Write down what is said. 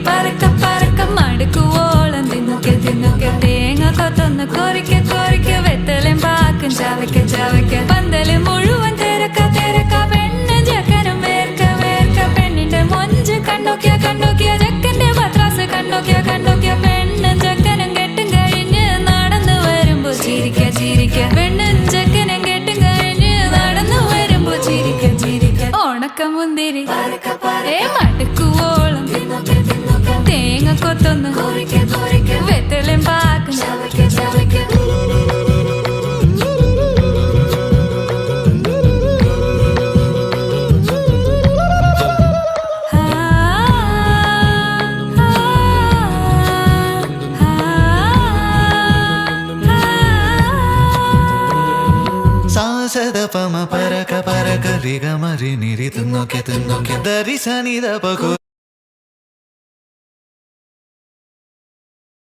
പറക്ക പറക്ക മടുക്കുവോളം തിന്നൊക്കെ തിന്നൊക്കെ തേങ്ങ കൊത്തൊന്ന് കൊറിക്ക കൊറിക്ക വെത്തലും പാക്കും ചവയ്ക്ക ചവയ്ക്ക പന്തല് മുഴുവൻ തിരക്ക തിരക്ക പെണ്ണ് ജക്കനും വേർക്ക വേർക്ക പെണ്ണിന്റെ മൊഞ്ച് കണ്ടോക്കിയ കണ്ടോക്കിയ ജക്കന്റെ പത്രാസ് കണ്ടോക്കിയ കണ്ടോക്കിയ പെണ്ണും ജക്കനും കെട്ടും കഴിഞ്ഞ് നടന്നു വരുമ്പോ ചിരിക്ക ചിരിക്ക പെണ്ണും ജക്കനും കെട്ടും കഴിഞ്ഞ് നടന്നു വരുമ്പോ ചിരിക്ക ചിരിക്ക ഉണക്ക മുന്തിരി മടുക്കുവോളം തേങ്ങ കൊത്തൊന്ന് വെത്തലും പാക്കും സാസദപമ പരക പരക രിഗമരി നിരി തിന്നൊക്കെ തിന്നൊക്കെ ദരി സനിദ പകു